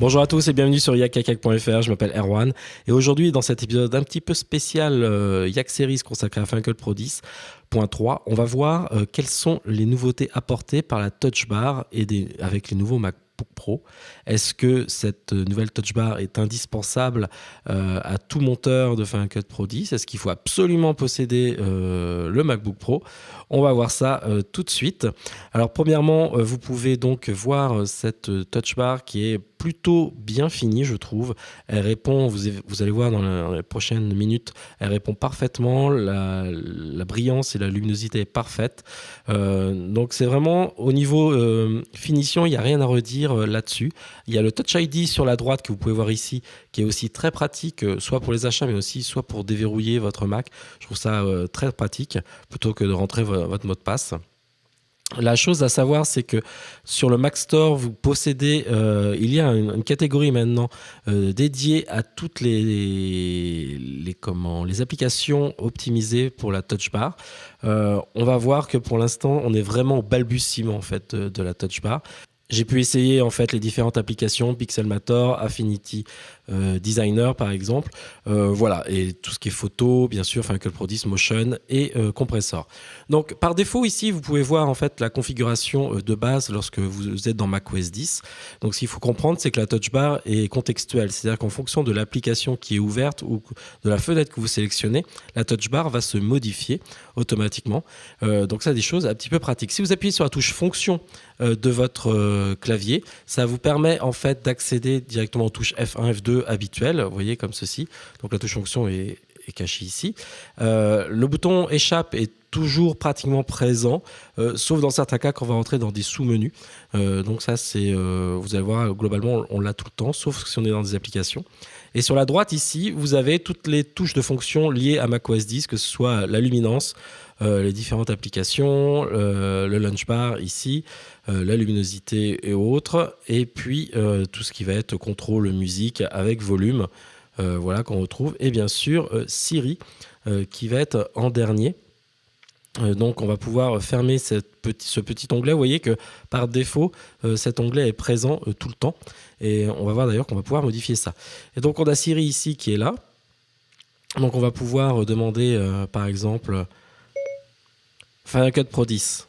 Bonjour à tous et bienvenue sur yakakak.fr, je m'appelle Erwan et aujourd'hui dans cet épisode un petit peu spécial Yak Series consacré à Final Pro 10.3, on va voir quelles sont les nouveautés apportées par la Touch Bar avec les nouveaux MacBook Pro. Est-ce que cette nouvelle Touch Bar est indispensable à tout monteur de Final Cut Pro 10? Est-ce qu'il faut absolument posséder le MacBook Pro? On va voir ça tout de suite. Alors premièrement, vous pouvez donc voir cette Touch Bar qui est plutôt bien finie, je trouve. Elle répond, vous allez voir dans les prochaines minutes, elle répond parfaitement, la brillance et la luminosité est parfaite. Donc c'est vraiment au niveau finition, il n'y a rien à redire là-dessus. Il y a le Touch ID sur la droite que vous pouvez voir ici, qui est aussi très pratique, soit pour les achats, mais aussi soit pour déverrouiller votre Mac. Je trouve ça très pratique, plutôt que de rentrer votre mot de passe. La chose à savoir, c'est que sur le Mac Store, vous possédez, il y a une catégorie maintenant dédiée à toutes les applications optimisées pour la Touch Bar. On va voir que pour l'instant, on est vraiment au balbutiement en fait de la Touch Bar. J'ai pu essayer en fait les différentes applications, Pixelmator, Affinity Designer par exemple, voilà, et tout ce qui est photo, bien sûr, Final Cut Pro 10, Motion et compressor. Donc par défaut ici, vous pouvez voir en fait la configuration de base lorsque vous êtes dans macOS 10. Donc ce qu'il faut comprendre, c'est que la Touch Bar est contextuelle, c'est-à-dire qu'en fonction de l'application qui est ouverte ou de la fenêtre que vous sélectionnez, la Touch Bar va se modifier automatiquement. Donc ça, des choses un petit peu pratiques. Si vous appuyez sur la touche fonction de votre clavier, ça vous permet en fait d'accéder directement aux touches F1, F2 habituelles, vous voyez comme ceci. Donc la touche fonction est cachée ici. Le bouton échappe est toujours pratiquement présent, sauf dans certains cas quand on va rentrer dans des sous-menus. Donc ça, c'est, vous allez voir, globalement, on l'a tout le temps, sauf si on est dans des applications. Et sur la droite ici, vous avez toutes les touches de fonction liées à macOS 10, que ce soit la luminance, les différentes applications, le launch bar ici, la luminosité et autres, et puis tout ce qui va être contrôle musique avec volume, voilà qu'on retrouve, et bien sûr Siri qui va être en dernier. Donc on va pouvoir fermer ce petit onglet. Vous voyez que par défaut, cet onglet est présent tout le temps. Et on va voir d'ailleurs qu'on va pouvoir modifier ça. Et donc on a Siri ici qui est là. Donc on va pouvoir demander par exemple Final Cut Pro 10.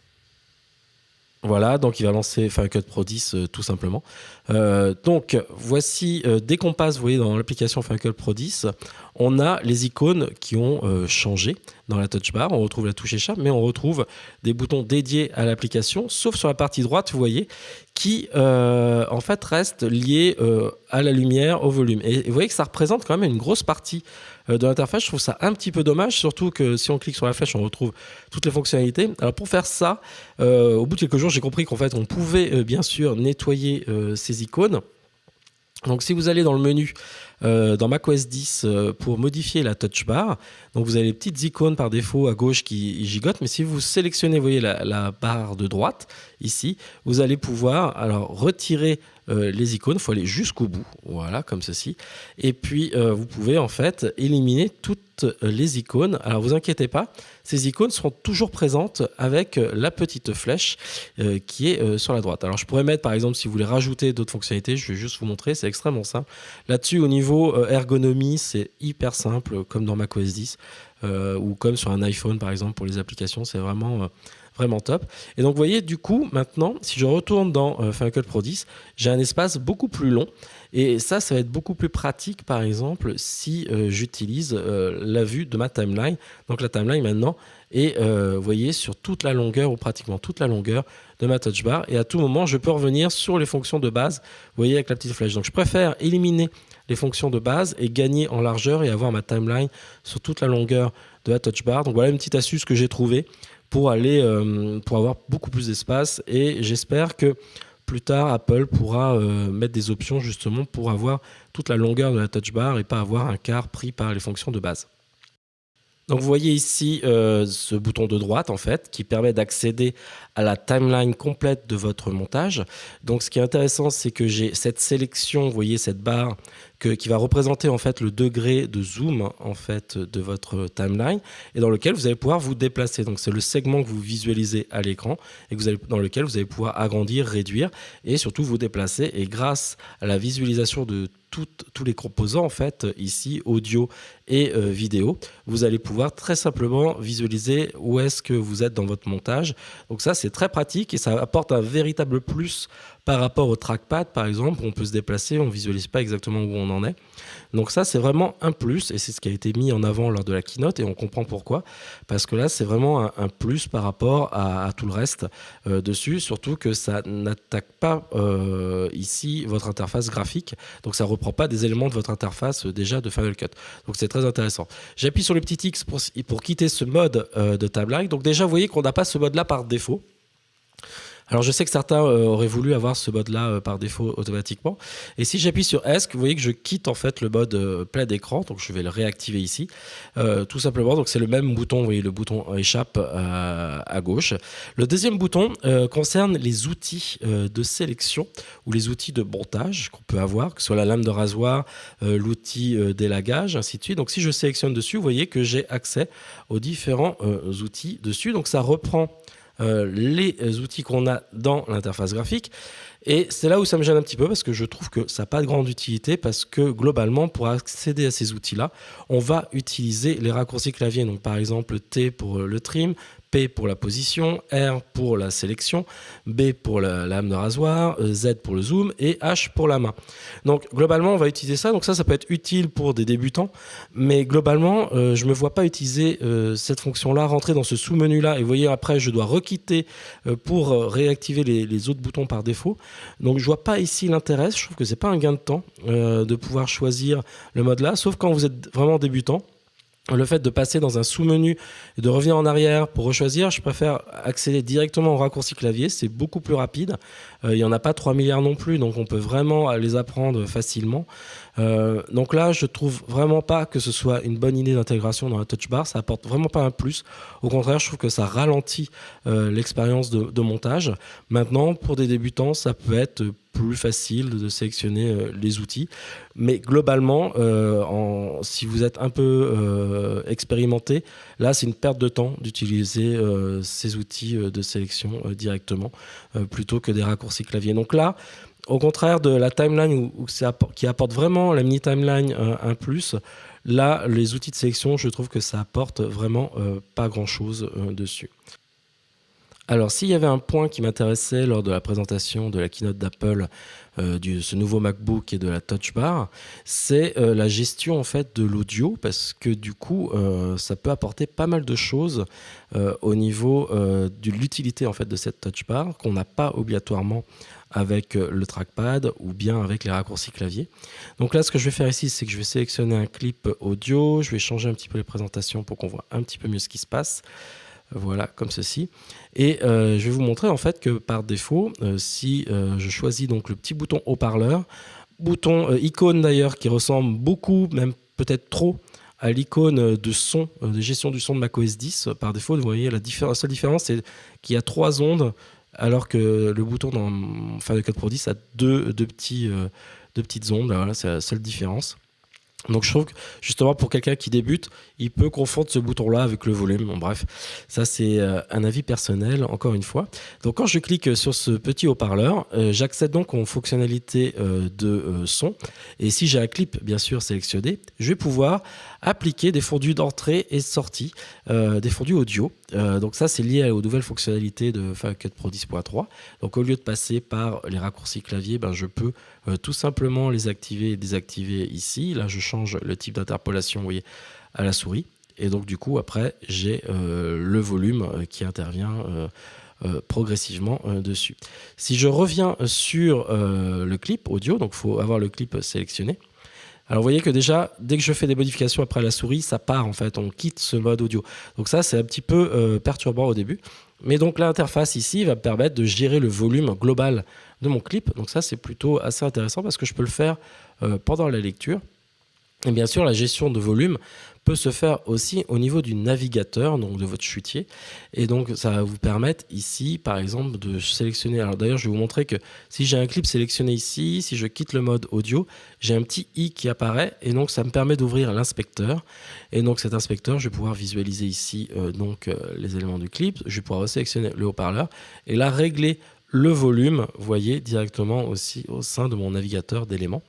Voilà, donc il va lancer Final Cut Pro 10 tout simplement. Donc voici, dès qu'on passe, vous voyez, dans l'application Final Cut Pro 10, on a les icônes qui ont changé dans la touch bar. On retrouve la touche échappe, mais on retrouve des boutons dédiés à l'application, sauf sur la partie droite, vous voyez, qui en fait reste lié à la lumière, au volume. Et vous voyez que ça représente quand même une grosse partie de l'interface. Je trouve ça un petit peu dommage, surtout que si on clique sur la flèche, on retrouve toutes les fonctionnalités. Alors pour faire ça, au bout de quelques jours, j'ai compris qu'en fait, on pouvait bien sûr nettoyer ces icônes. Donc si vous allez dans le menu dans macOS 10 pour modifier la touch bar, donc vous avez les petites icônes par défaut à gauche qui gigotent, mais si vous sélectionnez, vous voyez la barre de droite ici, vous allez pouvoir alors retirer les icônes. Il faut aller jusqu'au bout, voilà, comme ceci, et puis vous pouvez en fait éliminer toutes les icônes. Alors vous inquiétez pas, ces icônes seront toujours présentes avec la petite flèche qui est sur la droite. Alors je pourrais mettre par exemple, si vous voulez rajouter d'autres fonctionnalités, je vais juste vous montrer, c'est extrêmement simple. Là-dessus, au niveau ergonomie, c'est hyper simple, comme dans macOS 10 ou comme sur un iPhone par exemple pour les applications, c'est vraiment top. Et donc vous voyez, du coup maintenant, si je retourne dans Final Cut Pro 10, j'ai un espace beaucoup plus long, et ça va être beaucoup plus pratique par exemple si j'utilise la vue de ma timeline. Donc la timeline maintenant est, vous voyez, sur toute la longueur ou pratiquement toute la longueur de ma touch bar, et à tout moment je peux revenir sur les fonctions de base, vous voyez, avec la petite flèche. Donc je préfère éliminer les fonctions de base et gagner en largeur et avoir ma timeline sur toute la longueur de la touch bar. Donc voilà une petite astuce que j'ai trouvée pour avoir beaucoup plus d'espace, et j'espère que plus tard Apple pourra mettre des options justement pour avoir toute la longueur de la touch bar et pas avoir un quart pris par les fonctions de base. Donc vous voyez ici ce bouton de droite en fait qui permet d'accéder à la timeline complète de votre montage. Donc ce qui est intéressant, c'est que j'ai cette sélection, vous voyez cette barre qui va représenter en fait le degré de zoom en fait de votre timeline et dans lequel vous allez pouvoir vous déplacer. Donc c'est le segment que vous visualisez à l'écran et dans lequel vous allez pouvoir agrandir, réduire et surtout vous déplacer. Et grâce à la visualisation de tous les composants en fait ici, audio et vidéo, vous allez pouvoir très simplement visualiser où est-ce que vous êtes dans votre montage. Donc ça c'est très pratique et ça apporte un véritable plus par rapport au trackpad par exemple, où on peut se déplacer, on ne visualise pas exactement où on en est. Donc ça c'est vraiment un plus et c'est ce qui a été mis en avant lors de la keynote et on comprend pourquoi, parce que là c'est vraiment un plus par rapport à tout le reste dessus, surtout que ça n'attaque pas ici votre interface graphique, donc ça ne reprend pas des éléments de votre interface déjà de Final Cut. Donc c'est très intéressant. J'appuie sur le petit X pour quitter ce mode de timeline. Donc déjà vous voyez qu'on n'a pas ce mode là par défaut. Alors je sais que certains auraient voulu avoir ce mode-là par défaut automatiquement. Et si j'appuie sur ESC, vous voyez que je quitte en fait le mode plein d'écran. Donc je vais le réactiver ici, tout simplement. Donc c'est le même bouton, vous voyez le bouton échappe à gauche. Le deuxième bouton concerne les outils de sélection ou les outils de montage qu'on peut avoir, que ce soit la lame de rasoir, l'outil d'élagage, ainsi de suite. Donc si je sélectionne dessus, vous voyez que j'ai accès aux différents outils dessus. Donc ça reprend les outils qu'on a dans l'interface graphique. Et c'est là où ça me gêne un petit peu parce que je trouve que ça n'a pas de grande utilité parce que globalement, pour accéder à ces outils-là, on va utiliser les raccourcis clavier. Donc par exemple, T pour le trim, P pour la position, R pour la sélection, B pour la lame de rasoir, Z pour le zoom et H pour la main. Donc globalement, on va utiliser ça. Donc ça peut être utile pour des débutants, mais globalement, je ne me vois pas utiliser cette fonction-là, rentrer dans ce sous-menu-là. Et vous voyez, après, je dois requitter pour réactiver les autres boutons par défaut. Donc je ne vois pas ici l'intérêt. Je trouve que ce n'est pas un gain de temps de pouvoir choisir le mode-là, sauf quand vous êtes vraiment débutant. Le fait de passer dans un sous-menu et de revenir en arrière pour rechoisir, je préfère accéder directement au raccourci clavier, c'est beaucoup plus rapide. Il n'y en a pas 3 milliards non plus, donc on peut vraiment les apprendre facilement. Donc là, je trouve vraiment pas que ce soit une bonne idée d'intégration dans la touch bar, ça apporte vraiment pas un plus. Au contraire, je trouve que ça ralentit l'expérience de montage. Maintenant, pour des débutants, ça peut être plus facile de sélectionner les outils. Mais globalement, si vous êtes un peu expérimenté, là, c'est une perte de temps d'utiliser ces outils de sélection directement plutôt que des raccourcis clavier. Donc là, au contraire de la timeline qui apporte vraiment la mini timeline un plus, là, les outils de sélection, je trouve que ça apporte vraiment pas grand-chose dessus. Alors, s'il y avait un point qui m'intéressait lors de la présentation de la keynote d'Apple, ce nouveau MacBook et de la Touch Bar, c'est la gestion en fait de l'audio, parce que du coup, ça peut apporter pas mal de choses au niveau de l'utilité en fait de cette Touch Bar qu'on n'a pas obligatoirement avec le trackpad ou bien avec les raccourcis clavier. Donc là, ce que je vais faire ici, c'est que je vais sélectionner un clip audio, je vais changer un petit peu les présentations pour qu'on voit un petit peu mieux ce qui se passe. Voilà, comme ceci. Et je vais vous montrer en fait que par défaut, si je choisis donc le petit bouton haut-parleur, bouton icône d'ailleurs qui ressemble beaucoup, même peut-être trop, à l'icône de son, de gestion du son de macOS 10. Par défaut, vous voyez, la seule différence, c'est qu'il y a 3 ondes, alors que le bouton dans Final Cut Pro 10 a deux petites ondes. Voilà, c'est la seule différence. Donc je trouve que justement pour quelqu'un qui débute, il peut confondre ce bouton-là avec le volume. Bon, bref, ça c'est un avis personnel, encore une fois. Donc quand je clique sur ce petit haut-parleur, j'accède donc aux fonctionnalités de son. Et si j'ai un clip bien sûr sélectionné, je vais pouvoir appliquer des fondus d'entrée et sortie, des fondus audio. Donc ça c'est lié aux nouvelles fonctionnalités de Final Cut Pro 10.3. Donc au lieu de passer par les raccourcis clavier, je peux tout simplement les activer et désactiver ici. Là je change le type d'interpolation, vous voyez, à la souris. Et donc du coup après j'ai le volume qui intervient progressivement dessus. Si je reviens sur le clip audio, donc il faut avoir le clip sélectionné. Alors vous voyez que déjà, dès que je fais des modifications après la souris, ça part en fait, on quitte ce mode audio. Donc ça c'est un petit peu perturbant au début. Mais donc l'interface ici va me permettre de gérer le volume global de mon clip. Donc ça c'est plutôt assez intéressant parce que je peux le faire pendant la lecture. Et bien sûr, la gestion de volume peut se faire aussi au niveau du navigateur, donc de votre chutier. Et donc, ça va vous permettre ici, par exemple, de sélectionner. Alors d'ailleurs, je vais vous montrer que si j'ai un clip sélectionné ici, si je quitte le mode audio, j'ai un petit i qui apparaît. Et donc, ça me permet d'ouvrir l'inspecteur. Et donc, cet inspecteur, je vais pouvoir visualiser ici les éléments du clip. Je vais pouvoir sélectionner le haut-parleur. Et là, régler le volume, vous voyez, directement aussi au sein de mon navigateur d'éléments.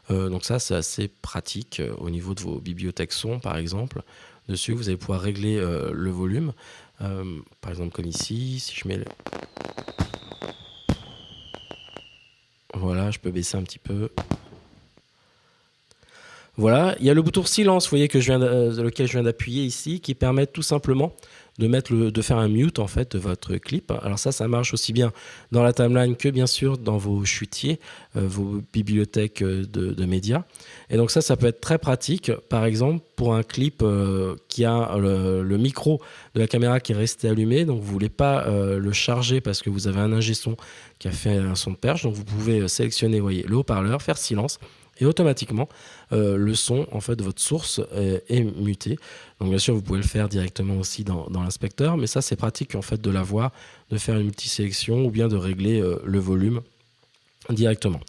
Donc ça, c'est assez pratique au niveau de vos bibliothèques son, par exemple. Dessus, vous allez pouvoir régler le volume. Par exemple, comme ici, si je mets le... Voilà, je peux baisser un petit peu. Voilà, il y a le bouton silence, vous voyez, lequel je viens d'appuyer ici, qui permet tout simplement de faire un mute en fait de votre clip. Alors ça marche aussi bien dans la timeline que bien sûr dans vos chutiers, vos bibliothèques de médias. Et donc ça peut être très pratique, par exemple pour un clip qui a le micro de la caméra qui est resté allumé, donc vous voulez pas le charger parce que vous avez un ingé son qui a fait un son de perche, donc vous pouvez sélectionner, vous voyez, le haut-parleur, faire silence. Et automatiquement, le son en fait, de votre source est muté. Donc bien sûr, vous pouvez le faire directement aussi dans l'inspecteur, mais ça c'est pratique en fait de l'avoir, de faire une multisélection ou bien de régler le volume directement.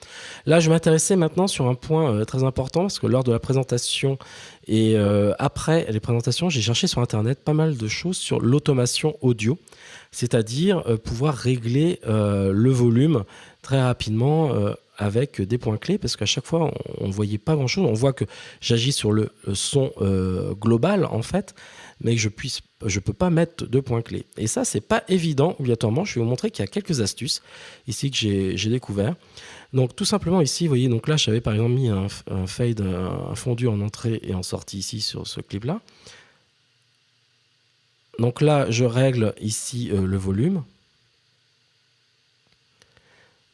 Là, je m'intéressais maintenant sur un point très important parce que lors de la présentation et après les présentations, j'ai cherché sur Internet pas mal de choses sur l'automation audio, c'est-à-dire pouvoir régler le volume très rapidement avec des points clés, parce qu'à chaque fois, on ne voyait pas grand-chose. On voit que j'agis sur le son global, en fait, mais que je peux pas mettre de points clés. Et ça, c'est pas évident, obligatoirement. Je vais vous montrer qu'il y a quelques astuces ici que j'ai découvert. Donc, tout simplement ici, vous voyez, donc là, j'avais par exemple mis un fade, un fondu en entrée et en sortie ici sur ce clip-là. Donc là, je règle ici le volume.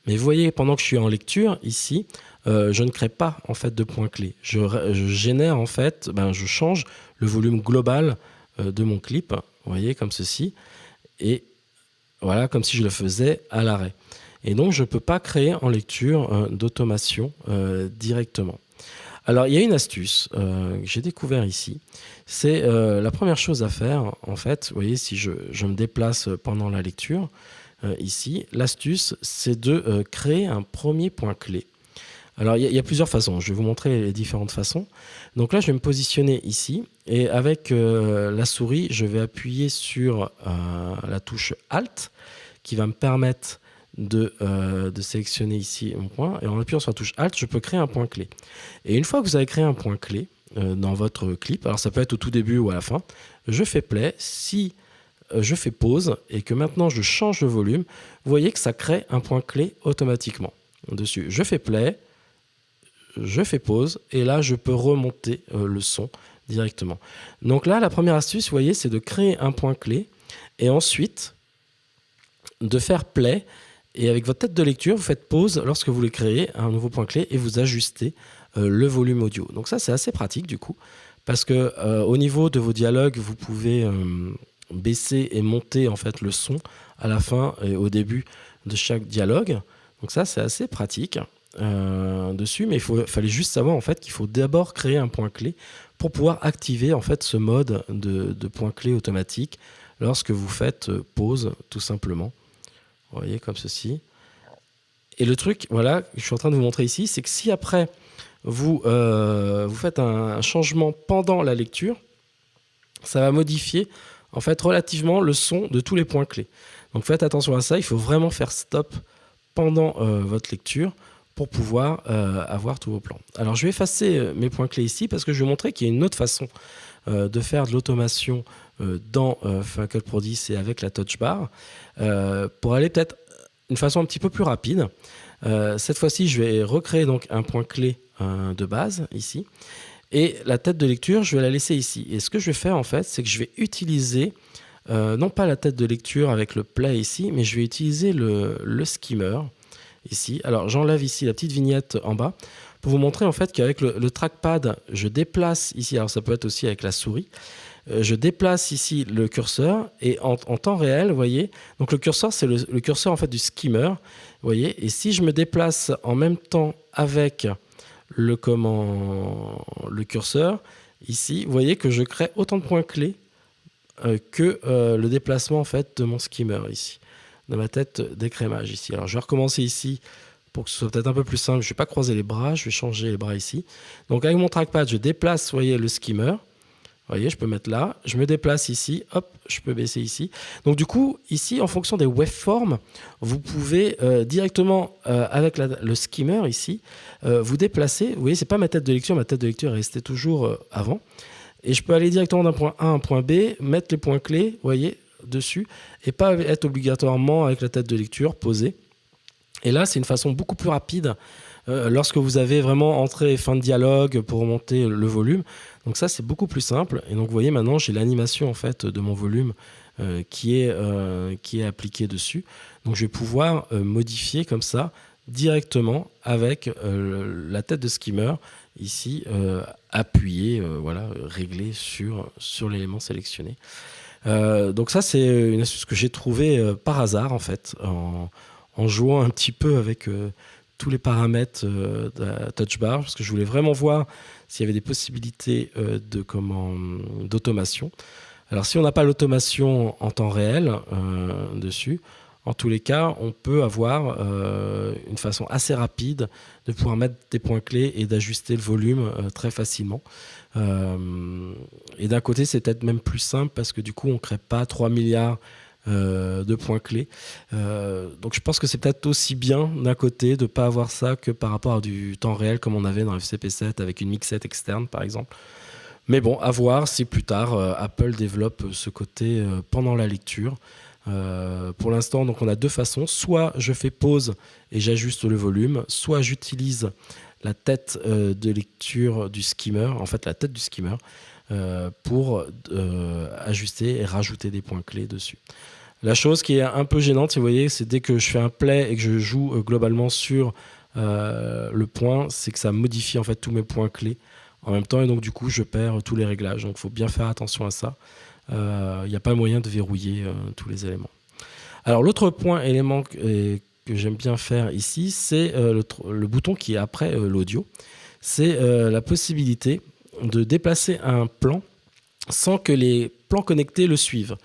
Mais vous voyez, pendant que je suis en lecture, ici, je ne crée pas en fait de points clés. Je génère en fait, je change le volume global de mon clip, vous voyez, comme ceci, et voilà, comme si je le faisais à l'arrêt. Et donc, je ne peux pas créer en lecture d'automation directement. Alors, il y a une astuce que j'ai découvert ici. C'est la première chose à faire, en fait, vous voyez, si je me déplace pendant la lecture, ici, l'astuce, c'est de créer un premier point clé. Alors, il y a plusieurs façons. Je vais vous montrer les différentes façons. Donc là, je vais me positionner ici. Et avec la souris, je vais appuyer sur la touche Alt, qui va me permettre de sélectionner ici mon point. Et en appuyant sur la touche Alt, je peux créer un point clé. Et une fois que vous avez créé un point clé dans votre clip, alors ça peut être au tout début ou à la fin, je fais play. Si je fais pause et que maintenant je change le volume, vous voyez que ça crée un point clé automatiquement dessus. Je fais play, je fais pause et là je peux remonter le son directement. Donc là, la première astuce, vous voyez, c'est de créer un point clé et ensuite de faire play. Et avec votre tête de lecture, vous faites pause lorsque vous voulez créer un nouveau point clé et vous ajustez le volume audio. Donc ça, c'est assez pratique du coup, parce que au niveau de vos dialogues, vous pouvez baisser et monter en fait le son à la fin et au début de chaque dialogue. Donc ça, c'est assez pratique dessus, mais fallait juste savoir en fait qu'il faut d'abord créer un point clé pour pouvoir activer en fait ce mode de point clé automatique lorsque vous faites pause tout simplement. Vous voyez, comme ceci. Et le truc, voilà, que je suis en train de vous montrer ici, c'est que si après vous faites un changement pendant la lecture, ça va modifier en fait relativement le son de tous les points clés. Donc faites attention à ça, il faut vraiment faire stop pendant votre lecture pour pouvoir avoir tous vos plans. Alors je vais effacer mes points clés ici parce que je vais vous montrer qu'il y a une autre façon de faire de l'automation dans Final Cut Pro 10 et avec la touch bar pour aller peut-être une façon un petit peu plus rapide. Cette fois-ci, je vais recréer donc un point clé de base ici. Et la tête de lecture, je vais la laisser ici. Et ce que je vais faire en fait, c'est que je vais utiliser, non pas la tête de lecture avec le play ici, mais je vais utiliser le skimmer ici. Alors j'enlève ici la petite vignette en bas pour vous montrer en fait qu'avec le trackpad, je déplace ici, alors ça peut être aussi avec la souris, je déplace ici le curseur et en temps réel, vous voyez, donc le curseur c'est le curseur en fait du skimmer, vous voyez, et si je me déplace en même temps avec le curseur, ici, vous voyez que je crée autant de points clés que le déplacement en fait, de mon skimmer ici, de ma tête d'écrémage ici. Alors je vais recommencer ici pour que ce soit peut-être un peu plus simple. Je ne vais pas croiser les bras, je vais changer les bras ici. Donc avec mon trackpad, je déplace, vous voyez, le skimmer. Vous voyez, je peux mettre là, je me déplace ici, hop, je peux baisser ici. Donc du coup, ici, en fonction des waveforms, vous pouvez directement, avec le skimmer ici, vous déplacer. Vous voyez, ce n'est pas ma tête de lecture est restée toujours avant. Et je peux aller directement d'un point A à un point B, mettre les points clés, vous voyez, dessus, et pas être obligatoirement avec la tête de lecture posée. Et là, c'est une façon beaucoup plus rapide lorsque vous avez vraiment entrée et fin de dialogue pour remonter le volume. Donc ça, c'est beaucoup plus simple. Et donc, vous voyez, maintenant, j'ai l'animation en fait, de mon volume qui est appliquée dessus. Donc, je vais pouvoir modifier comme ça directement avec la tête de skimmer, ici, appuyée, voilà, réglée sur l'élément sélectionné. Donc ça, c'est une astuce que j'ai trouvée par hasard, en fait, en jouant un petit peu avec tous les paramètres de la touch bar, parce que je voulais vraiment voir s'il y avait des possibilités d'automation. Alors si on n'a pas l'automation en temps réel dessus, en tous les cas, on peut avoir une façon assez rapide de pouvoir mettre des points clés et d'ajuster le volume très facilement. Et d'un côté, c'est peut-être même plus simple parce que du coup, on ne crée pas 3 milliards de points clés. Donc je pense que c'est peut-être aussi bien d'un côté de ne pas avoir ça que par rapport à du temps réel comme on avait dans FCP7 avec une mixette externe par exemple. Mais bon, à voir si plus tard Apple développe ce côté pendant la lecture. Pour l'instant, donc on a deux façons. Soit je fais pause et j'ajuste le volume, soit j'utilise la tête de lecture du skimmer, en fait la tête du skimmer, pour ajuster et rajouter des points clés dessus. La chose qui est un peu gênante, si vous voyez, c'est dès que je fais un play et que je joue globalement sur le point, c'est que ça modifie en fait tous mes points clés en même temps et donc du coup je perds tous les réglages. Donc il faut bien faire attention à ça. Il n'y a pas moyen de verrouiller tous les éléments. Alors l'autre élément que j'aime bien faire ici, c'est le bouton qui est après l'audio. C'est la possibilité de déplacer un plan sans que les plans connectés le suivent.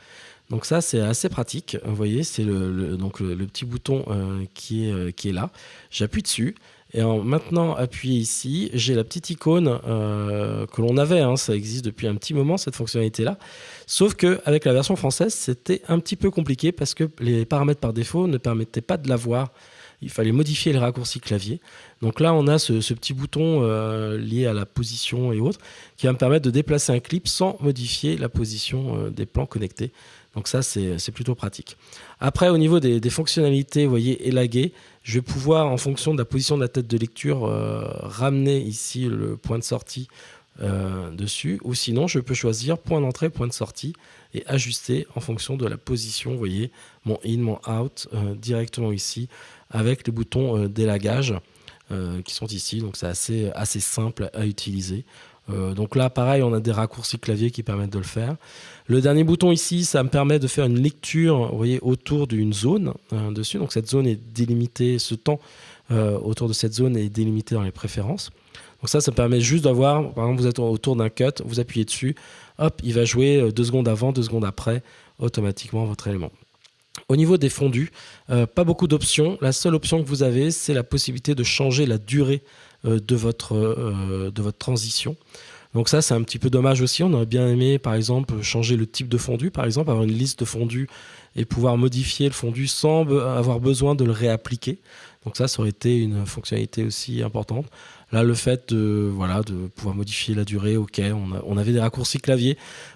Donc ça, c'est assez pratique. Vous voyez, c'est le petit bouton qui est là. J'appuie dessus. Et en maintenant appuyé ici, j'ai la petite icône que l'on avait. Hein, ça existe depuis un petit moment, cette fonctionnalité-là. Sauf qu'avec la version française, c'était un petit peu compliqué parce que les paramètres par défaut ne permettaient pas de l'avoir. Il fallait modifier les raccourcis clavier. Donc là, on a ce petit bouton lié à la position et autres qui va me permettre de déplacer un clip sans modifier la position des plans connectés. Donc ça, c'est plutôt pratique. Après, au niveau des fonctionnalités, vous voyez, élaguer, je vais pouvoir, en fonction de la position de la tête de lecture, ramener ici le point de sortie dessus. Ou sinon, je peux choisir point d'entrée, point de sortie et ajuster en fonction de la position. Vous voyez, mon in, mon out, directement ici, avec les boutons d'élagage qui sont ici. Donc c'est assez simple à utiliser. Donc là, pareil, on a des raccourcis clavier qui permettent de le faire. Le dernier bouton ici, ça me permet de faire une lecture, vous voyez, autour d'une zone dessus. Donc cette zone est délimitée, ce temps autour de cette zone est délimité dans les préférences. Donc ça permet juste d'avoir, par exemple, vous êtes autour d'un cut, vous appuyez dessus, hop, il va jouer 2 secondes avant, 2 secondes après, automatiquement votre élément. Au niveau des fondus, pas beaucoup d'options. La seule option que vous avez, c'est la possibilité de changer la durée de votre transition. Donc ça, c'est un petit peu dommage aussi. On aurait bien aimé, par exemple, changer le type de fondu, par exemple, avoir une liste de fondus et pouvoir modifier le fondu sans avoir besoin de le réappliquer. Donc ça aurait été une fonctionnalité aussi importante. Là, le fait de pouvoir modifier la durée, ok, on avait des raccourcis clavier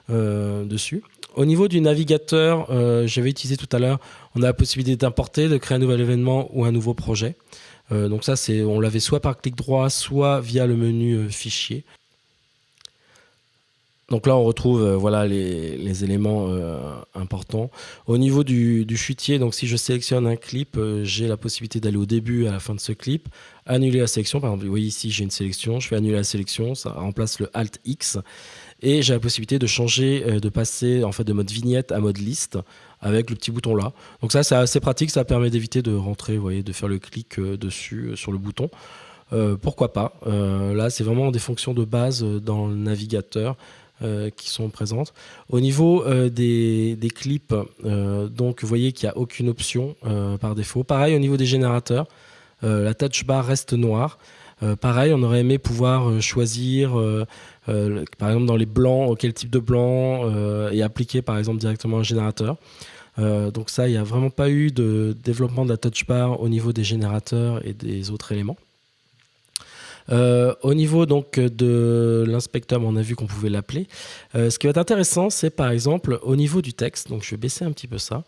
dessus. Au niveau du navigateur, j'avais utilisé tout à l'heure, on a la possibilité d'importer, de créer un nouvel événement ou un nouveau projet. Donc ça, on l'avait soit par clic droit, soit via le menu fichier. Donc là, on retrouve les éléments importants. Au niveau du chutier, donc si je sélectionne un clip, j'ai la possibilité d'aller au début et à la fin de ce clip, annuler la sélection. Par exemple, vous voyez ici, j'ai une sélection, je fais annuler la sélection, ça remplace le Alt X. Et j'ai la possibilité de changer, de passer en fait de mode vignette à mode liste avec le petit bouton là. Donc ça, c'est assez pratique, ça permet d'éviter de rentrer, vous voyez, de faire le clic dessus sur le bouton. pourquoi pas. Là, c'est vraiment des fonctions de base dans le navigateur qui sont présentes. Au niveau des clips, donc vous voyez qu'il n'y a aucune option par défaut. Pareil au niveau des générateurs, la touch bar reste noire. Pareil, on aurait aimé pouvoir choisir, par exemple dans les blancs, quel type de blanc et appliquer par exemple directement un générateur. Donc ça, il n'y a vraiment pas eu de développement de la touch bar au niveau des générateurs et des autres éléments. Au niveau donc de l'inspecteur, on a vu qu'on pouvait l'appeler. Ce qui va être intéressant, c'est par exemple au niveau du texte. Donc je vais baisser un petit peu ça.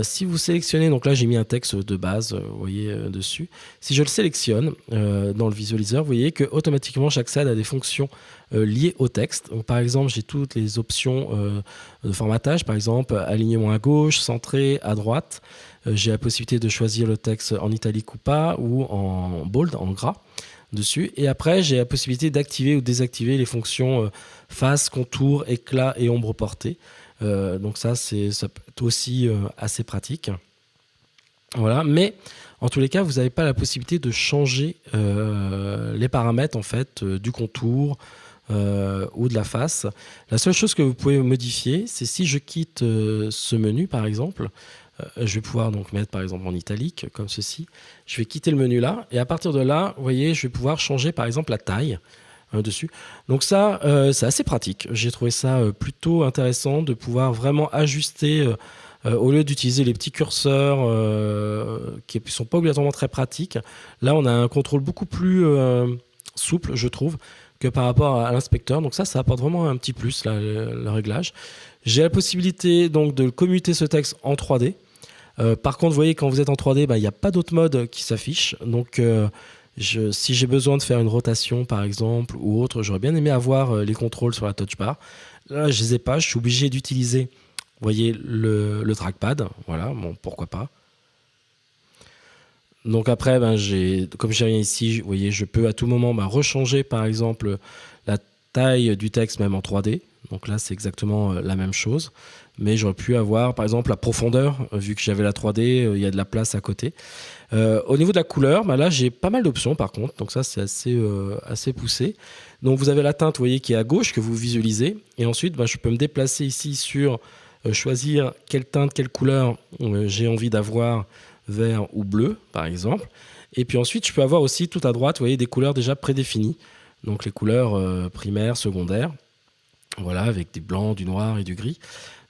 Si vous sélectionnez, donc là j'ai mis un texte de base, vous voyez dessus. Si je le sélectionne dans le visualiseur, vous voyez que automatiquement j'accède à des fonctions liées au texte. Donc, par exemple, j'ai toutes les options de formatage, par exemple alignement à gauche, centré à droite. J'ai la possibilité de choisir le texte en italique ou pas, ou en bold, en gras dessus. Et après, j'ai la possibilité d'activer ou désactiver les fonctions face, contour, éclat et ombre portée. Donc ça peut être aussi assez pratique. Voilà, mais en tous les cas, vous n'avez pas la possibilité de changer les paramètres en fait du contour ou de la face. La seule chose que vous pouvez modifier, c'est si je quitte ce menu par exemple. Je vais pouvoir donc mettre par exemple en italique comme ceci. Je vais quitter le menu là et à partir de là, vous voyez, je vais pouvoir changer par exemple la taille dessus. Donc ça, c'est assez pratique. J'ai trouvé ça plutôt intéressant de pouvoir vraiment ajuster au lieu d'utiliser les petits curseurs qui ne sont pas obligatoirement très pratiques. Là, on a un contrôle beaucoup plus souple, je trouve, que par rapport à l'inspecteur. Donc ça apporte vraiment un petit plus, là, le réglage. J'ai la possibilité donc de commuter ce texte en 3D. Par contre, vous voyez, quand vous êtes en 3D, il n'y a pas d'autre mode qui s'affiche. Donc, si j'ai besoin de faire une rotation, par exemple, ou autre, j'aurais bien aimé avoir les contrôles sur la touch bar. Là, je ne les ai pas. Je suis obligé d'utiliser, vous voyez, le trackpad. Voilà, bon, pourquoi pas. Donc après, comme j'ai rien ici, vous voyez, je peux à tout moment rechanger, par exemple, la taille du texte, même en 3D. Donc là, c'est exactement la même chose. Mais j'aurais pu avoir, par exemple, la profondeur. Vu que j'avais la 3D, il y a de la place à côté. Au niveau de la couleur, là, j'ai pas mal d'options, par contre. Donc ça, c'est assez poussé. Donc vous avez la teinte, vous voyez, qui est à gauche, que vous visualisez. Et ensuite, je peux me déplacer ici sur choisir quelle teinte, quelle couleur j'ai envie d'avoir, vert ou bleu, par exemple. Et puis ensuite, je peux avoir aussi tout à droite, vous voyez, des couleurs déjà prédéfinies. Donc les couleurs primaires, secondaires. Voilà, avec des blancs, du noir et du gris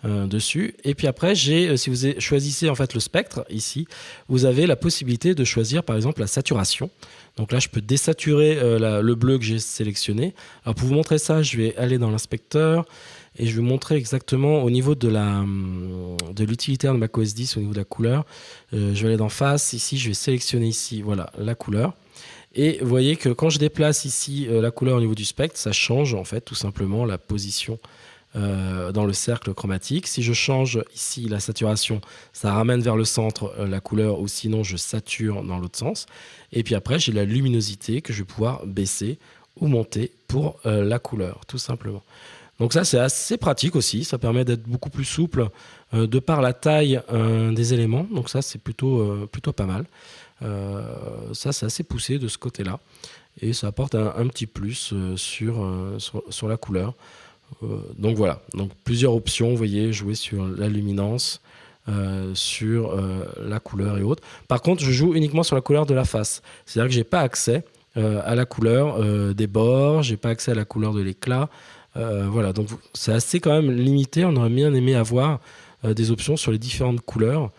dessus. Et puis après, si vous choisissez en fait le spectre, ici, vous avez la possibilité de choisir par exemple la saturation. Donc là, je peux désaturer le bleu que j'ai sélectionné. Alors pour vous montrer ça, je vais aller dans l'inspecteur et je vais vous montrer exactement au niveau de l'utilitaire de macOS 10, au niveau de la couleur. Je vais aller dans face, ici, je vais sélectionner ici, voilà, la couleur. Et vous voyez que quand je déplace ici la couleur au niveau du spectre, ça change en fait tout simplement la position dans le cercle chromatique. Si je change ici la saturation, ça ramène vers le centre la couleur, ou sinon je sature dans l'autre sens. Et puis après, j'ai la luminosité que je vais pouvoir baisser ou monter pour la couleur, tout simplement. Donc ça, c'est assez pratique aussi. Ça permet d'être beaucoup plus souple de par la taille des éléments. Donc ça, c'est plutôt pas mal. Ça, c'est assez poussé de ce côté-là. Et ça apporte un petit plus sur la couleur. Donc voilà, donc plusieurs options, vous voyez, jouer sur la luminance, sur la couleur et autres. Par contre, je joue uniquement sur la couleur de la face. C'est-à-dire que j'ai pas accès à la couleur des bords, j'ai pas accès à la couleur de l'éclat. Voilà, donc c'est assez quand même limité. On aurait bien aimé avoir des options sur les différentes couleurs.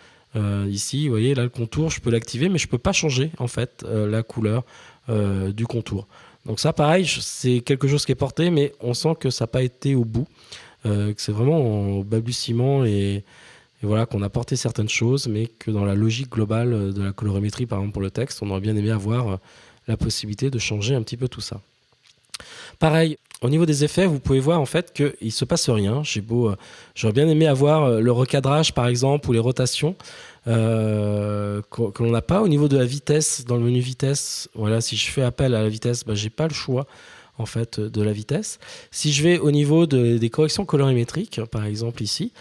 Ici, vous voyez, là, le contour, je peux l'activer, mais je peux pas changer en fait la couleur du contour. Donc ça, pareil, c'est quelque chose qui est porté, mais on sent que ça n'a pas été au bout, que c'est vraiment au balbutiement et voilà, qu'on a porté certaines choses, mais que dans la logique globale de la colorimétrie, par exemple pour le texte, on aurait bien aimé avoir la possibilité de changer un petit peu tout ça. Pareil, au niveau des effets, vous pouvez voir en fait qu'il ne se passe rien. J'aurais bien aimé avoir le recadrage par exemple ou les rotations que l'on n'a pas. Au niveau de la vitesse, dans le menu vitesse, voilà, si je fais appel à la vitesse, j'ai pas le choix en fait de la vitesse. Si je vais au niveau des corrections colorimétriques, par exemple ici,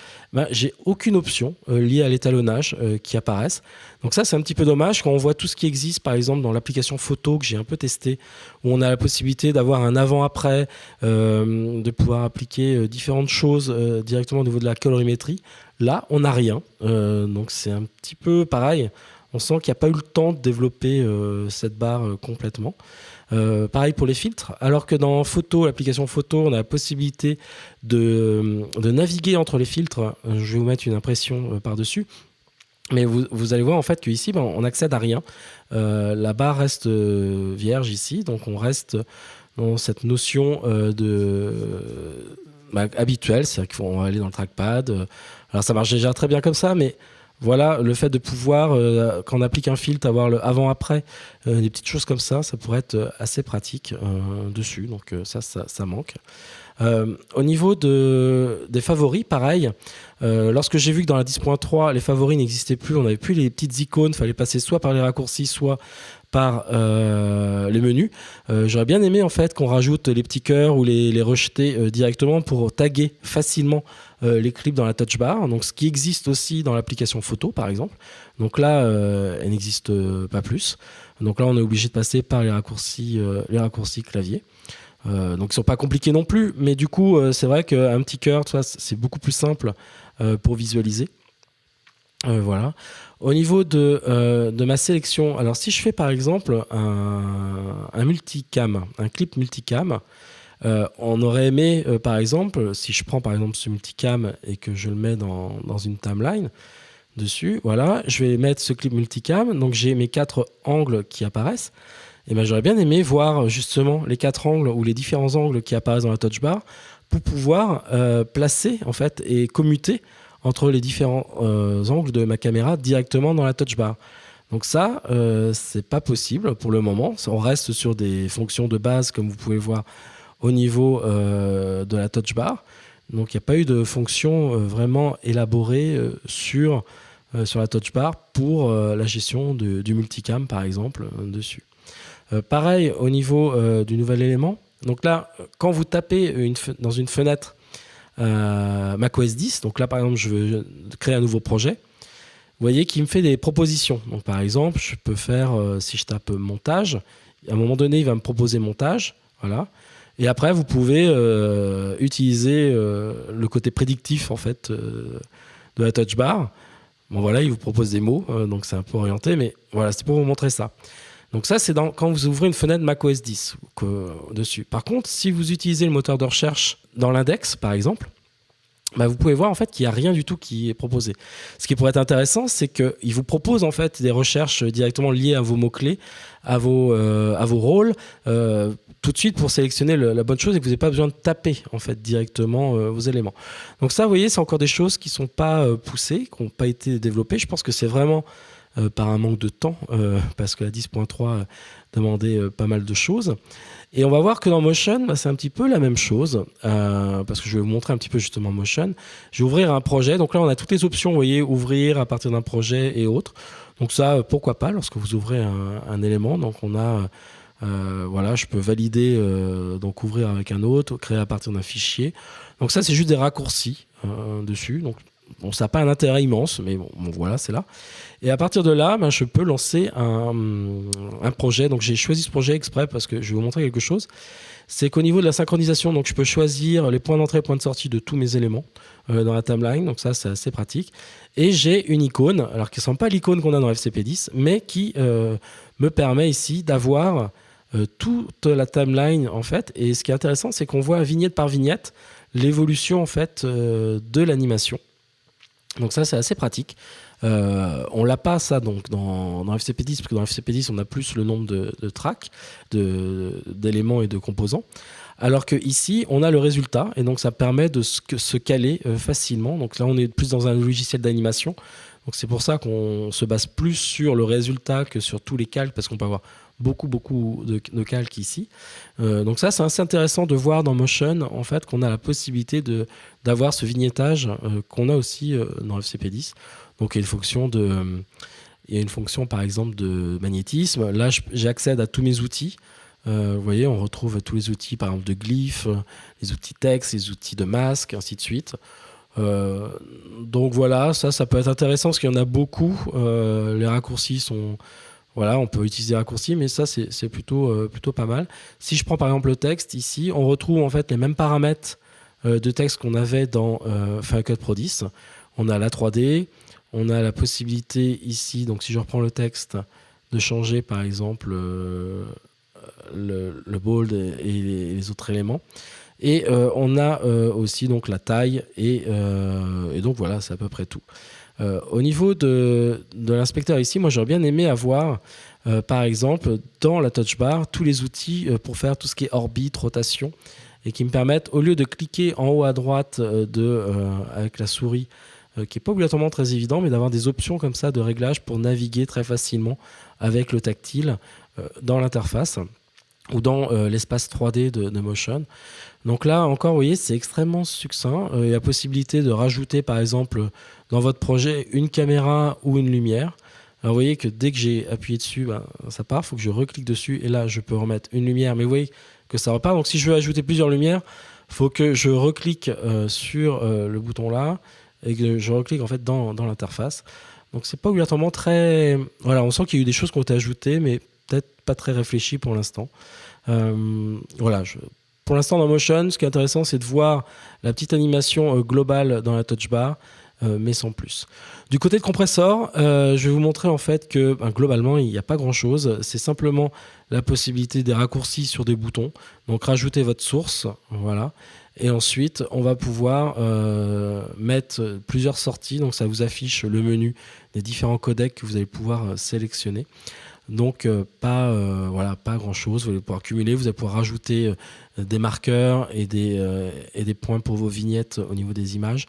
j'ai aucune option liée à l'étalonnage qui apparaissent. Donc ça, c'est un petit peu dommage quand on voit tout ce qui existe, par exemple dans l'application photo que j'ai un peu testé, où on a la possibilité d'avoir un avant-après, de pouvoir appliquer différentes choses directement au niveau de la colorimétrie. Là, on n'a rien. Donc c'est un petit peu pareil. On sent qu'il n'y a pas eu le temps de développer cette barre complètement. Pareil pour les filtres, alors que dans photo, l'application photo, on a la possibilité de naviguer entre les filtres. Je vais vous mettre une impression par-dessus. Mais vous allez voir en fait qu'ici, on n'accède à rien. La barre reste vierge ici, donc on reste dans cette notion habituelle, c'est-à-dire qu'on va aller dans le trackpad. Alors ça marche déjà très bien comme ça, mais voilà, le fait de pouvoir, quand on applique un filtre, avoir le avant-après, des petites choses comme ça pourrait être assez pratique dessus. Donc ça manque. Au niveau des favoris, pareil. Lorsque j'ai vu que dans la 10.3, les favoris n'existaient plus, on n'avait plus les petites icônes, il fallait passer soit par les raccourcis, soit par les menus. J'aurais bien aimé en fait qu'on rajoute les petits cœurs ou les rejeter directement pour taguer facilement les clips dans la touch bar. Donc ce qui existe aussi dans l'application photo par exemple. Donc là, elle n'existe pas plus. Donc là, on est obligé de passer par les raccourcis clavier. Donc ils ne sont pas compliqués non plus, mais du coup c'est vrai qu'un petit cœur, c'est beaucoup plus simple pour visualiser. Voilà. Au niveau de ma sélection, alors si je fais par exemple un multicam, un clip multicam, on aurait aimé par exemple, si je prends par exemple ce multicam et que je le mets dans une timeline dessus, voilà, je vais mettre ce clip multicam, donc j'ai mes 4 angles qui apparaissent. Et j'aurais bien aimé voir justement les 4 angles ou les différents angles qui apparaissent dans la touch bar pour pouvoir placer en fait et commuter entre les différents angles de ma caméra directement dans la touch bar. Donc ça, c'est pas possible pour le moment. On reste sur des fonctions de base comme vous pouvez le voir au niveau de la touch bar. Donc il n'y a pas eu de fonction vraiment élaborée sur la touch bar pour la gestion du multicam par exemple dessus. Pareil au niveau du nouvel élément. Donc là, quand vous tapez dans une fenêtre macOS 10, donc là par exemple je veux créer un nouveau projet, vous voyez qu'il me fait des propositions. Donc par exemple, je peux faire, si je tape montage, à un moment donné il va me proposer montage, voilà. Et après vous pouvez utiliser le côté prédictif en fait de la touch bar. Bon voilà, il vous propose des mots, donc c'est un peu orienté, mais voilà, c'est pour vous montrer ça. Donc ça, c'est quand vous ouvrez une fenêtre macOS 10 dessus. Par contre, si vous utilisez le moteur de recherche dans l'index, par exemple, vous pouvez voir en fait qu'il n'y a rien du tout qui est proposé. Ce qui pourrait être intéressant, c'est qu'il vous propose en fait des recherches directement liées à vos mots-clés, à vos rôles, tout de suite pour sélectionner la bonne chose et que vous n'avez pas besoin de taper en fait directement vos éléments. Donc ça, vous voyez, c'est encore des choses qui ne sont pas poussées, qui n'ont pas été développées. Je pense que c'est vraiment par un manque de temps, parce que la 10.3 demandait pas mal de choses. Et on va voir que dans Motion, c'est un petit peu la même chose, parce que je vais vous montrer un petit peu justement Motion. Je vais ouvrir un projet. Donc là, on a toutes les options, vous voyez, ouvrir à partir d'un projet et autres. Donc ça, pourquoi pas, lorsque vous ouvrez un élément. Donc on a, voilà, je peux valider, donc ouvrir avec un autre, créer à partir d'un fichier. Donc ça, c'est juste des raccourcis dessus. Donc bon, ça n'a pas un intérêt immense, mais bon, voilà, c'est là. Et à partir de là, je peux lancer un projet. Donc j'ai choisi ce projet exprès parce que je vais vous montrer quelque chose. C'est qu'au niveau de la synchronisation, donc je peux choisir les points d'entrée et points de sortie de tous mes éléments dans la timeline. Donc ça, c'est assez pratique. Et j'ai une icône, alors qui ne ressemble pas à l'icône qu'on a dans FCP10, mais qui me permet ici d'avoir toute la timeline en fait. Et ce qui est intéressant, c'est qu'on voit vignette par vignette l'évolution en fait de l'animation. Donc ça, c'est assez pratique. On l'a pas ça donc dans FCP10, parce que dans FCP10 on a plus le nombre de tracks, d'éléments et de composants, alors que ici on a le résultat et donc ça permet de se caler facilement. Donc là on est plus dans un logiciel d'animation, donc c'est pour ça qu'on se base plus sur le résultat que sur tous les calques, parce qu'on peut avoir beaucoup de calques ici. Donc ça c'est assez intéressant de voir dans Motion en fait qu'on a la possibilité d'avoir ce vignettage qu'on a aussi dans FCP10. Donc il y a une fonction par exemple de magnétisme. Là j'accède à tous mes outils Vous voyez, on retrouve tous les outils, par exemple, de glyphes, les outils texte, les outils de masque, ainsi de suite. Donc voilà, ça peut être intéressant parce qu'il y en a beaucoup. Les raccourcis sont... Voilà, on peut utiliser les raccourcis, mais ça, c'est plutôt pas mal. Si je prends par exemple le texte, ici, on retrouve en fait les mêmes paramètres de texte qu'on avait dans Final Cut Pro 10. On a la 3D, on a la possibilité ici, donc si je reprends le texte, de changer par exemple le bold et les autres éléments. Et on a aussi donc la taille et donc voilà, c'est à peu près tout. Au niveau de l'inspecteur ici, moi j'aurais bien aimé avoir par exemple dans la touch bar tous les outils pour faire tout ce qui est orbite, rotation, et qui me permettent, au lieu de cliquer en haut à droite avec la souris, qui n'est pas obligatoirement très évident, mais d'avoir des options comme ça de réglage pour naviguer très facilement avec le tactile dans l'interface ou dans l'espace 3D de Motion. Donc là encore, vous voyez, c'est extrêmement succinct. Il y a la possibilité de rajouter par exemple dans votre projet une caméra ou une lumière. Alors vous voyez que dès que j'ai appuyé dessus, ça part, il faut que je reclique dessus et là je peux remettre une lumière, mais vous voyez que ça repart. Donc si je veux ajouter plusieurs lumières, il faut que je reclique sur le bouton là et que je reclique en fait dans l'interface. Donc c'est pas obligatoirement très... Voilà, on sent qu'il y a eu des choses qui ont été ajoutées, mais peut-être pas très réfléchies pour l'instant. Voilà, pour l'instant dans Motion, ce qui est intéressant, c'est de voir la petite animation globale dans la touch bar, mais sans plus. Du côté de compressor, je vais vous montrer en fait que globalement, il n'y a pas grand-chose. C'est simplement la possibilité des raccourcis sur des boutons. Donc rajouter votre source, voilà. Et ensuite, on va pouvoir mettre plusieurs sorties. Donc ça vous affiche le menu des différents codecs que vous allez pouvoir sélectionner. Donc pas grand chose, vous allez pouvoir cumuler, vous allez pouvoir rajouter des marqueurs et des points pour vos vignettes au niveau des images,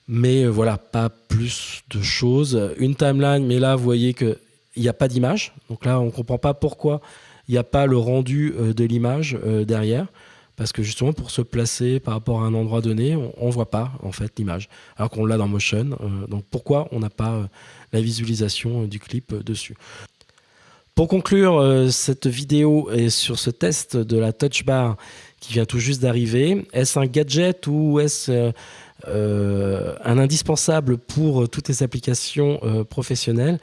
mais voilà, pas plus de choses. Une timeline, mais là vous voyez qu'il n'y a pas d'image, donc là on ne comprend pas pourquoi il n'y a pas le rendu de l'image derrière, parce que justement pour se placer par rapport à un endroit donné, on ne voit pas en fait l'image, alors qu'on l'a dans Motion, donc pourquoi on n'a pas la visualisation du clip dessus. Pour conclure cette vidéo et sur ce test de la touch bar qui vient tout juste d'arriver, est-ce un gadget ou est-ce un indispensable pour toutes les applications professionnelles?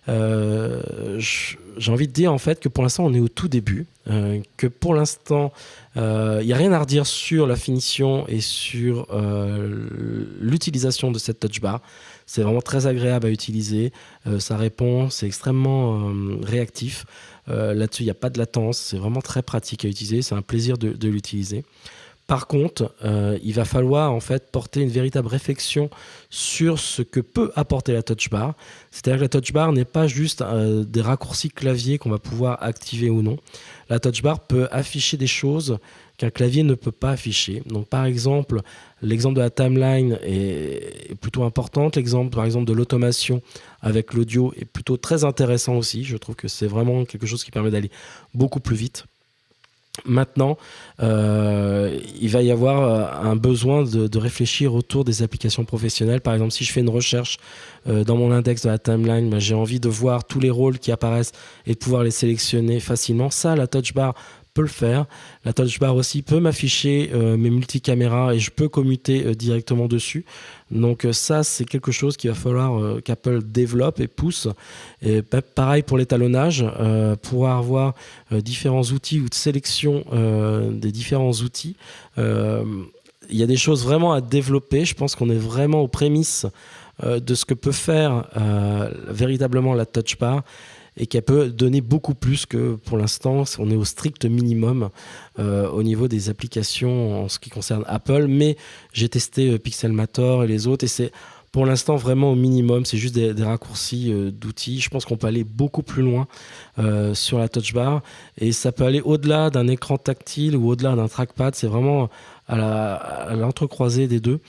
J'ai envie de dire en fait que pour l'instant on est au tout début, que pour l'instant il n'y a rien à redire sur la finition et sur l'utilisation de cette touch bar. C'est vraiment très agréable à utiliser, ça répond, c'est extrêmement réactif. Là-dessus, il n'y a pas de latence, c'est vraiment très pratique à utiliser, c'est un plaisir de l'utiliser. Par contre, il va falloir en fait porter une véritable réflexion sur ce que peut apporter la touch bar. C'est-à-dire que la touch bar n'est pas juste des raccourcis clavier qu'on va pouvoir activer ou non. La touch bar peut afficher des choses qu'un clavier ne peut pas afficher. Donc par exemple, l'exemple de la timeline est plutôt importante. L'exemple par exemple de l'automation avec l'audio est plutôt très intéressant aussi. Je trouve que c'est vraiment quelque chose qui permet d'aller beaucoup plus vite. Maintenant, il va y avoir un besoin de réfléchir autour des applications professionnelles. Par exemple, si je fais une recherche dans mon index de la timeline, j'ai envie de voir tous les rôles qui apparaissent et de pouvoir les sélectionner facilement. Ça, la touch bar peut le faire. La touch bar aussi peut m'afficher mes multicaméras et je peux commuter directement dessus. Donc ça, c'est quelque chose qu'il va falloir qu'Apple développe et pousse. Et pareil pour l'étalonnage, pouvoir avoir différents outils ou de sélection des différents outils. Il y a des choses vraiment à développer. Je pense qu'on est vraiment aux prémices de ce que peut faire véritablement la touch bar, et qu'elle peut donner beaucoup plus que pour l'instant, on est au strict minimum au niveau des applications en ce qui concerne Apple, mais j'ai testé Pixelmator et les autres, et c'est pour l'instant vraiment au minimum, c'est juste des raccourcis d'outils. Je pense qu'on peut aller beaucoup plus loin sur la touch bar, et ça peut aller au-delà d'un écran tactile ou au-delà d'un trackpad, c'est vraiment à l'entrecroisé des deux,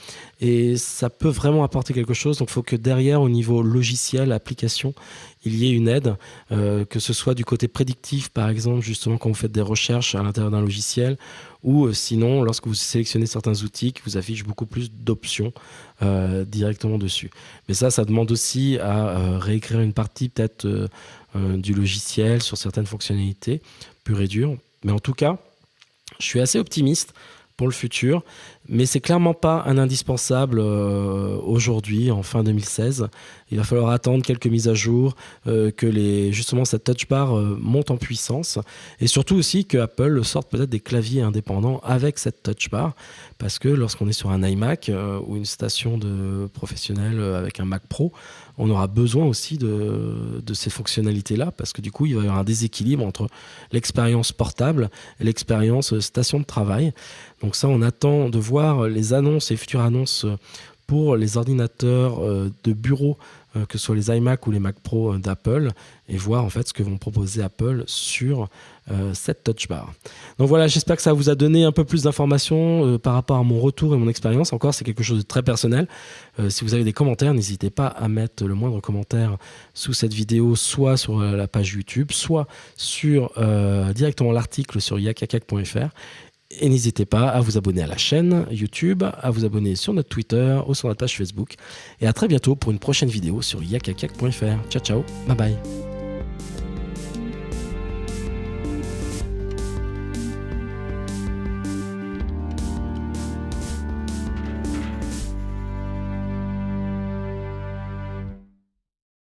et ça peut vraiment apporter quelque chose. Donc il faut que derrière, au niveau logiciel, application, il y ait une aide, que ce soit du côté prédictif par exemple, justement quand vous faites des recherches à l'intérieur d'un logiciel, ou sinon lorsque vous sélectionnez certains outils qui vous affichent beaucoup plus d'options directement dessus. Mais ça demande aussi à réécrire une partie peut-être du logiciel sur certaines fonctionnalités pures et dures. Mais en tout cas, je suis assez optimiste pour le futur, mais c'est clairement pas un indispensable aujourd'hui, en fin 2016. Il va falloir attendre quelques mises à jour, que justement cette touch bar monte en puissance, et surtout aussi que Apple sorte peut-être des claviers indépendants avec cette touch bar, parce que lorsqu'on est sur un iMac ou une station de professionnel avec un Mac Pro, on aura besoin aussi de ces fonctionnalités-là, parce que du coup, il va y avoir un déséquilibre entre l'expérience portable et l'expérience station de travail. Donc ça, on attend de voir les annonces et futures annonces pour les ordinateurs de bureau, que ce soit les iMac ou les Mac Pro d'Apple, et voir en fait ce que vont proposer Apple sur cette touch bar. Donc voilà, j'espère que ça vous a donné un peu plus d'informations par rapport à mon retour et mon expérience. Encore, c'est quelque chose de très personnel. Si vous avez des commentaires, n'hésitez pas à mettre le moindre commentaire sous cette vidéo, soit sur la page YouTube, soit sur directement l'article sur yakakak.fr. Et n'hésitez pas à vous abonner à la chaîne YouTube, à vous abonner sur notre Twitter ou sur notre page Facebook. Et à très bientôt pour une prochaine vidéo sur yakakak.fr. Ciao, ciao, bye bye.